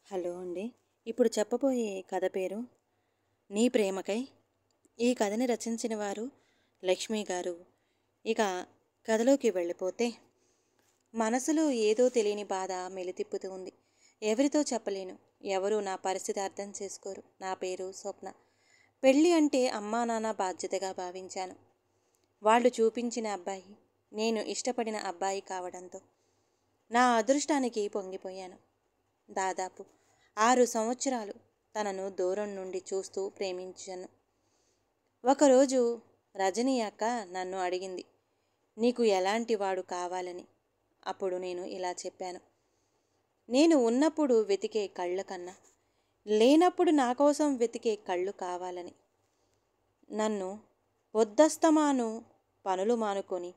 Hello అండి. ఇప్పుడు చెప్పబోయే కథ పేరు 'నీ ప్రేమకై'. ఈ కథని రచించిన వారు లక్ష్మి గారు. ఇక కథలోకి వెళ్ళిపోతే, మనసులో ఏదో తెలియని బాధ మెలితిప్పుతూ ఉంది. ఎవరితో చెప్పలేను. ఎవరూ నా పరిస్థితి అర్థం చేసుకోరు. నా పేరు స్వప్న. పెళ్ళి అంటే అమ్మా నాన్న బాధ్యతగా భావించాను. వాళ్ళు చూపించిన అబ్బాయి నేను ఇష్టపడిన అబ్బాయి కావడంతో నా అదృష్టానికి పొంగిపోయాను. దాదాపు 6 సంవత్సరాలు తనను దూరం నుండి చూస్తూ ప్రేమించాను. ఒకరోజు రజనీ అక్క నన్ను అడిగింది, నీకు ఎలాంటి వాడు కావాలని. అప్పుడు నేను ఇలా చెప్పాను, నేను ఉన్నప్పుడు వెతికే కళ్ళ కన్నా లేనప్పుడు నా కోసం వెతికే కళ్ళు కావాలని. నన్ను పొద్దస్తమాను పనులు మానుకొని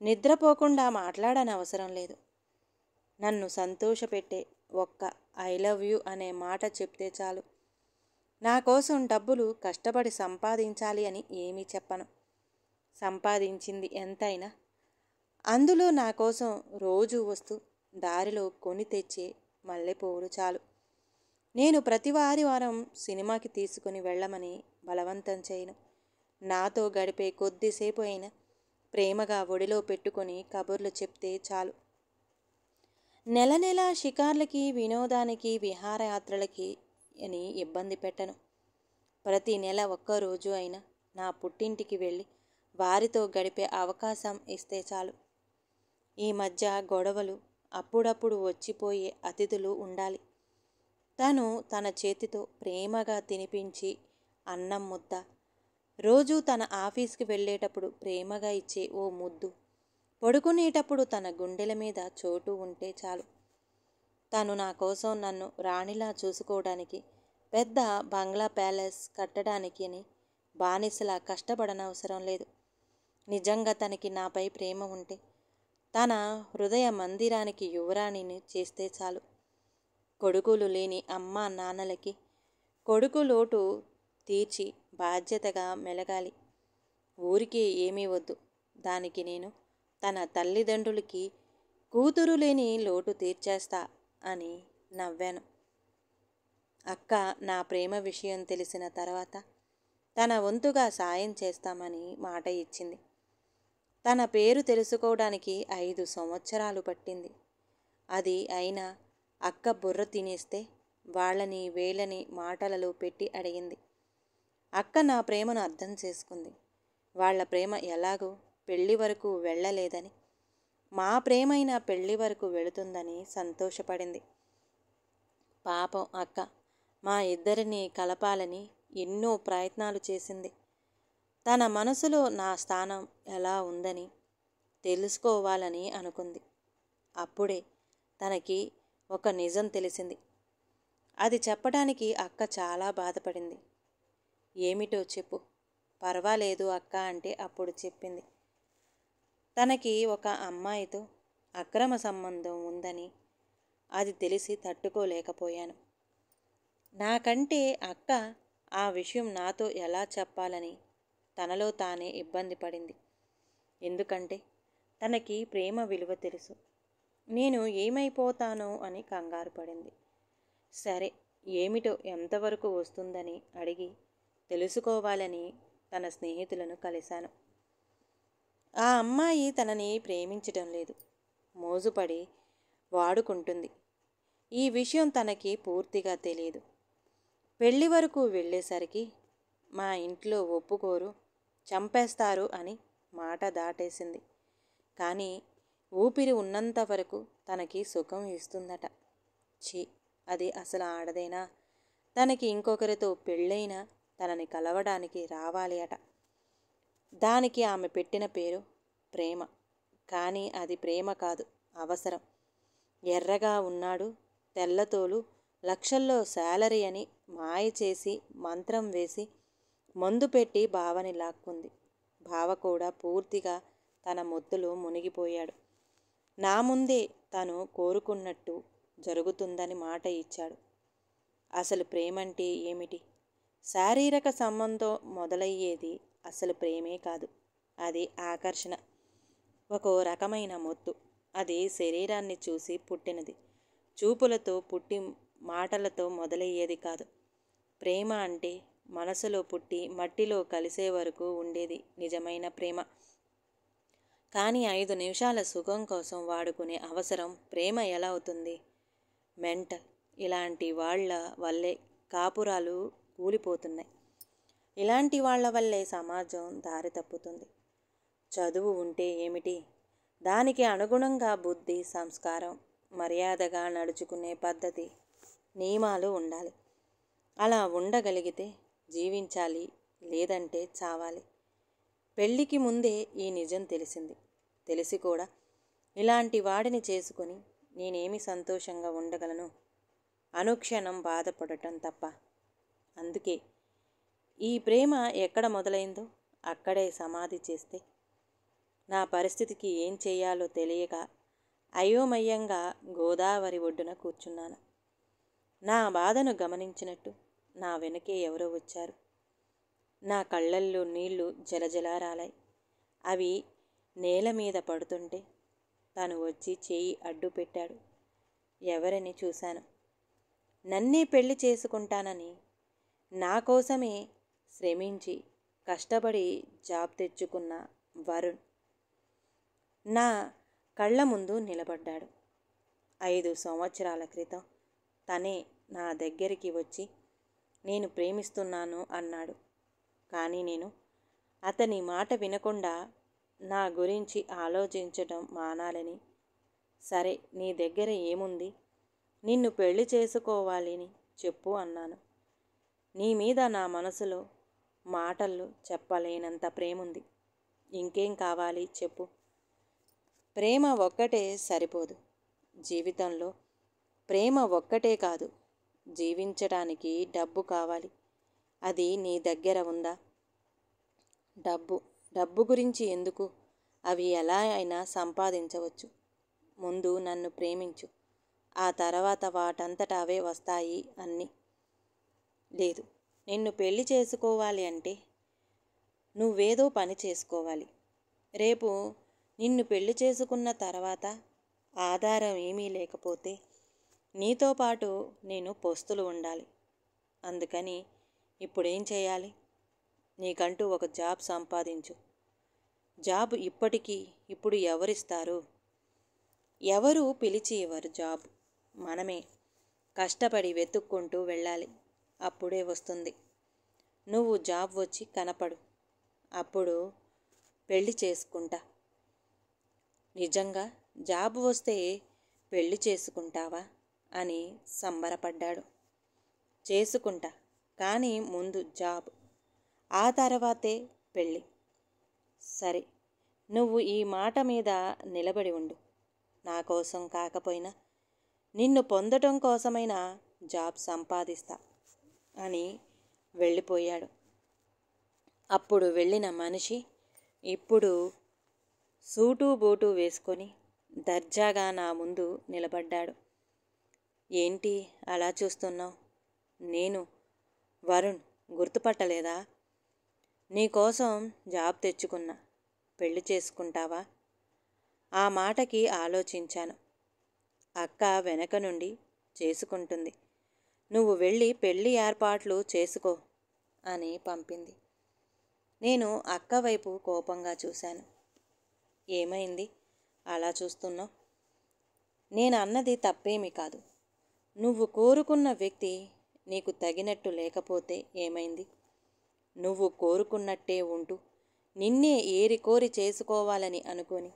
నిద్రపోకుండా మాట్లాడనవసరం లేదు. నన్ను సంతోషపెట్టే ఒక్క ఐ లవ్ యూ అనే మాట చెప్తే చాలు. నా కోసం డబ్బులు కష్టపడి సంపాదించాలి అని ఏమీ చెప్పను. సంపాదించింది ఎంతైనా అందులో నా కోసం రోజు వస్తూ దారిలో కొని తెచ్చే మల్లెపూలు చాలు. నేను ప్రతి ఆదివారం సినిమాకి తీసుకుని వెళ్ళమని బలవంతం చేయను. నాతో గడిపే కొద్దిసేపు అయినా ప్రేమగా ఒడిలో పెట్టుకొని కబుర్లు చెప్తే చాలు. నెల నెల షికార్లకి, వినోదానికి, విహారయాత్రలకి అని ఇబ్బంది పెట్టను. ప్రతి నెల ఒక్కరోజు అయినా నా పుట్టింటికి వెళ్ళి వారితో గడిపే అవకాశం ఇస్తే చాలు. ఈ మధ్య గొడవలు, అప్పుడప్పుడు వచ్చిపోయే అతిథులు ఉండాలి. తను తన చేతితో ప్రేమగా తినిపించి అన్నం ముద్ద, రోజు తన ఆఫీస్కి వెళ్ళేటప్పుడు ప్రేమగా ఇచ్చే ఓ ముద్దు, పడుకునేటప్పుడు తన గుండెల మీద చోటు ఉంటే చాలు. తను నా కోసం నన్ను రాణిలా చూసుకోవడానికి పెద్ద బంగ్లా ప్యాలెస్ కట్టడానికి అని బానిసలా కష్టపడనవసరం లేదు. నిజంగా తనకి నాపై ప్రేమ ఉంటే తన హృదయ మందిరానికి యువరాణిని చేస్తే చాలు. కొడుకులు లేని అమ్మా నాన్నలకి కొడుకు లోటు తీర్చి బాధ్యతగా మెలగాలి. ఊరికి ఏమీ వద్దు. దానికి నేను తన తల్లిదండ్రులకి కూతురు లేని లోటు తీర్చేస్తా అని నవ్వాను. అక్క నా ప్రేమ విషయం తెలిసిన తర్వాత తన వంతుగా సాయం చేస్తామని మాట ఇచ్చింది. తన పేరు తెలుసుకోవడానికి 5 సంవత్సరాలు పట్టింది. అది అయినా అక్క బుర్ర తినేస్తే వాళ్ళని వేళ్ళని మాటలలో పెట్టి అడిగింది. అక్క నా ప్రేమను అర్థం చేసుకుంది. వాళ్ళ ప్రేమ ఎలాగో పెళ్లి వరకు వెళ్ళలేదని, మా ప్రేమైనా పెళ్లి వరకు వెళుతుందని సంతోషపడింది. పాపం అక్క మా ఇద్దరిని కలపాలని ఎన్నో ప్రయత్నాలు చేసింది. తన మనసులో నా స్థానం ఎలా ఉందని తెలుసుకోవాలని అనుకుంది. అప్పుడే తనకి ఒక నిజం తెలిసింది. అది చెప్పడానికి అక్క చాలా బాధపడింది. ఏమిటో చెప్పు. పర్వాలేదు అక్క అంటే అప్పుడు చెప్పింది. తనకి ఒక అమ్మాయితో అక్రమ సంబంధం ఉందని. అది తెలిసి తట్టుకోలేకపోయాను. నాకంటే అక్క ఆ విషయం నాతో ఎలా చెప్పాలని తనలో తానే ఇబ్బంది పడింది. ఎందుకంటే తనకి ప్రేమ విలువ తెలుసు. నేను ఏమైపోతానో అని కంగారు పడింది. సరే, ఏమిటో ఎంతవరకు వస్తుందని అడిగి తెలుసుకోవాలని తన స్నేహితులను కలిశాను. ఆ అమ్మాయి తనని ప్రేమించటం లేదు, మోజుపడి వాడుకుంటుంది. ఈ విషయం తనకి పూర్తిగా తెలియదు. పెళ్లి వరకు వెళ్ళేసరికి మా ఇంట్లో ఒప్పుకోరు, చంపేస్తారు అని మాట దాటేసింది. కానీ ఊపిరి ఉన్నంత వరకు తనకి సుఖం ఇస్తుందట. ఛీ, అది అసలు ఆడదేనా? తనకి ఇంకొకరితో పెళ్ళైనా తనని కలవడానికి రావాలి అట. దానికి ఆమె పెట్టిన పేరు ప్రేమ. కానీ అది ప్రేమ కాదు, అవసరం. ఎర్రగా ఉన్నాడు, తెల్లతోలు, లక్షల్లో శాలరీ అని మాయ చేసి మంత్రం వేసి మందు పెట్టి బావని లాక్కుంది. బావ కూడా పూర్తిగా తన మొత్తులో మునిగిపోయాడు. నా ముందే తను కోరుకున్నట్టు జరుగుతుందని మాట ఇచ్చాడు. అసలు ప్రేమంటే ఏమిటి? శారీరక సంబంధం మొదలయ్యేది అసలు ప్రేమే కాదు. అది ఆకర్షణ, ఒక రకమైన మొత్తు. అది శరీరాన్ని చూసి పుట్టినది. చూపులతో పుట్టి మాటలతో మొదలయ్యేది కాదు. ప్రేమ అంటే మనసులో పుట్టి మట్టిలో కలిసే వరకు ఉండేది నిజమైన ప్రేమ. కానీ 5 నిమిషాల సుఖం కోసం వాడుకునే అవసరం ప్రేమ ఎలా అవుతుంది? మెంటల్. ఇలాంటి వాళ్ళ వల్లే కాపురాలు కూలిపోతున్నాయి. ఇలాంటి వాళ్ళ వల్లే సమాజం దారి తప్పుతుంది. చదువు ఉంటే ఏమిటి? దానికి అనుగుణంగా బుద్ధి, సంస్కారం, మర్యాదగా నడుచుకునే పద్ధతి, నియమాలు ఉండాలి. అలా ఉండగలిగితే జీవించాలి, లేదంటే చావాలి. పెళ్ళికి ముందే ఈ నిజం తెలిసింది. తెలిసి కూడా ఇలాంటి వాడిని చేసుకొని నేనేమి సంతోషంగా ఉండగలను? అనుక్షణం బాధపడటం తప్ప. అందుకే ఈ ప్రేమ ఎక్కడ మొదలైందో అక్కడే సమాధి చేస్తే నా పరిస్థితికి ఏం చేయాలో తెలియక అయోమయంగా గోదావరి ఒడ్డున కూర్చున్నాను. నా బాధను గమనించినట్టు నా వెనకే ఎవరో వచ్చారు. నా కళ్ళల్లో నీళ్లు జలజలా రాలాయి. అవి నేల మీద పడుతుంటే తను వచ్చి చేయి అడ్డు పెట్టాడు. ఎవరని చూశాను. నన్నే పెళ్లి చేసుకుంటానని నా కోసమే శ్రమించి కష్టపడి జాబ్ తెచ్చుకున్న వరుణ్ నా కళ్ళ ముందు నిలబడ్డాడు. 5 సంవత్సరాల క్రితం తనే నా దగ్గరికి వచ్చి నేను ప్రేమిస్తున్నాను అన్నాడు. కానీ నేను అతని మాట వినకుండా నా గురించి ఆలోచించడం మానాలని, సరే నీ దగ్గర ఏముంది, నిన్ను పెళ్లి చేసుకోవాలని చెప్పు అన్నాను. నీ మీద నా మనసులో మాటల్లో చెప్పలేనంత ప్రేముంది. ఇంకేం కావాలి చెప్పు. ప్రేమ ఒక్కటే సరిపోదు. జీవితంలో ప్రేమ ఒక్కటే కాదు, జీవించడానికి డబ్బు కావాలి. అది నీ దగ్గర ఉందా? డబ్బు గురించి ఎందుకు? అవి ఎలా అయినా సంపాదించవచ్చు. ముందు నన్ను ప్రేమించు, ఆ తర్వాత వాటంతట అవే వస్తాయి అన్నీ. లేదు, నిన్ను పెళ్లి చేసుకోవాలి అంటే నువ్వేదో పని చేసుకోవాలి. రేపు నిన్ను పెళ్లి చేసుకున్న తర్వాత ఆధారం ఏమీ లేకపోతే నీతో పాటు నేను పొస్తులు ఉండాలి. అందుకని ఇప్పుడేం చేయాలి? నీకంటూ ఒక జాబ్ సంపాదించు. జాబ్ ఇప్పుడు ఎవరిస్తారు? ఎవరు పిలిచి ఇవ్వరు జాబ్. మనమే కష్టపడి వెతుక్కుంటూ వెళ్ళాలి. అప్పుడే వస్తుంది. నువ్వు జాబ్ వచ్చి కనపడు, అప్పుడు పెళ్లి చేసుకుంటా. నిజంగా జాబ్ వస్తే పెళ్లి చేసుకుంటావా అని సంబరపడ్డాడు. చేసుకుంటా, కానీ ముందు జాబ్, ఆ తర్వాతే పెళ్ళి. సరే, నువ్వు ఈ మాట మీద నిలబడి ఉండు. నా కోసం కాకపోయినా నిన్ను పొందటం కోసమైనా జాబ్ సంపాదిస్తా అని వెళ్ళిపోయాడు. అప్పుడు వెళ్ళిన మనిషి ఇప్పుడు సూటు బూటు వేసుకొని దర్జాగా నా ముందు నిలబడ్డాడు. ఏంటి అలా చూస్తున్నావు? నేను వరుణ్, గుర్తుపట్టలేదా? నీకోసం జాబ్ తెచ్చుకున్నా, పెళ్లి చేసుకుంటావా? ఆ మాటకి ఆలోచించాను. అక్క వెనక నుండి చేసుకుంటుంది, నువ్వు వెళ్ళి పెళ్లి ఏర్పాట్లు చేసుకో అని పంపింది. నేను అక్క వైపు కోపంగా చూశాను. ఏమైంది అలా చూస్తున్నావు? నేను అన్నది తప్పేమీ కాదు. నువ్వు కోరుకున్న వ్యక్తి నీకు తగినట్టు లేకపోతే ఏమైంది? నువ్వు కోరుకున్నట్టే ఉంటూ నిన్నే ఏరి కోరి చేసుకోవాలని అనుకొని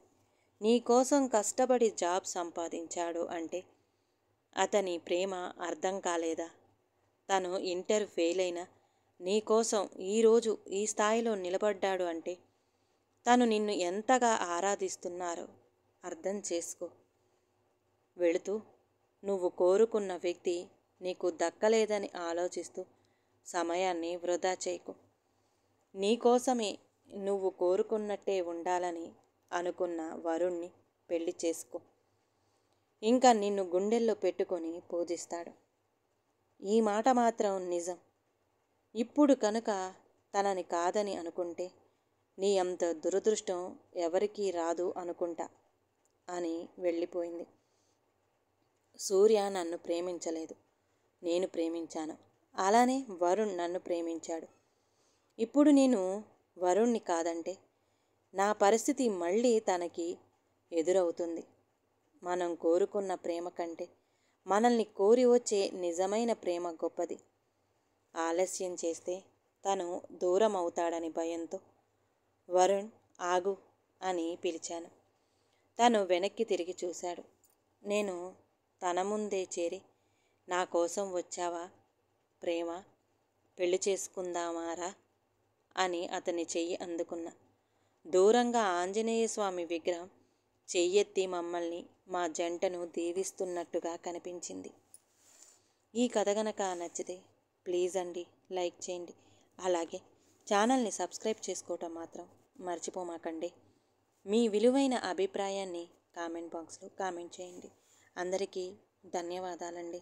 నీకోసం కష్టపడి జాబ్ సంపాదించాడు అంటే అతని ప్రేమ అర్థం కాలేదా? తను ఇంటర్ ఫెయిల్ అయినా నీకోసం ఈరోజు ఈ స్థాయిలో నిలబడ్డాడు అంటే తను నిన్ను ఎంతగా ఆరాధిస్తున్నారో అర్థం చేసుకో. వెళుతూ నువ్వు కోరుకున్న వ్యక్తి నీకు దక్కలేదని ఆలోచిస్తూ సమయాన్ని వృధా చేయకు. నీకోసమే నువ్వు కోరుకున్నట్టే ఉండాలని అనుకున్న వరుణ్ణి పెళ్లి చేసుకో. ఇంకా నిన్ను గుండెల్లో పెట్టుకొని పూజిస్తాడు. ఈ మాట మాత్రం నిజం. ఇప్పుడు కనుక తనని కాదని అనుకుంటే నీ అంత దురదృష్టం ఎవరికీ రాదు అనుకుంటా అని వెళ్ళిపోయింది. సూర్య నన్ను ప్రేమించలేదు. నేను ప్రేమించాను. అలానే వరుణ్ నన్ను ప్రేమించాడు. ఇప్పుడు నేను వరుణ్ణి కాదంటే నా పరిస్థితి మళ్ళీ తనకి ఎదురవుతుంది. మనం కోరుకున్న ప్రేమ కంటే మనల్ని కోరి వచ్చే నిజమైన ప్రేమ గొప్పది. ఆలస్యం చేస్తే తను దూరం అవుతాడని భయంతో వరుణ్ ఆగు అని పిలిచాను. తను వెనక్కి తిరిగి చూశాడు. నేను తన ముందే చేరి నా కోసం వచ్చావా ప్రేమ, పెళ్లి చేసుకుందామారా అని అతని చెయ్యి అందుకున్నా. దూరంగా ఆంజనేయ స్వామి విగ్రహం చెయ్యెత్తి మమ్మల్ని మా జంటను దీవిస్తున్నట్టుగా కనిపించింది. ఈ కథ గనక నచ్చితే ప్లీజ్ అండి లైక్ చేయండి. అలాగే ఛానల్ని సబ్స్క్రైబ్ చేసుకోవటం మాత్రం మర్చిపోమాకండి. మీ విలువైన అభిప్రాయాన్ని కామెంట్ బాక్స్లో కామెంట్ చేయండి. అందరికీ ధన్యవాదాలండి.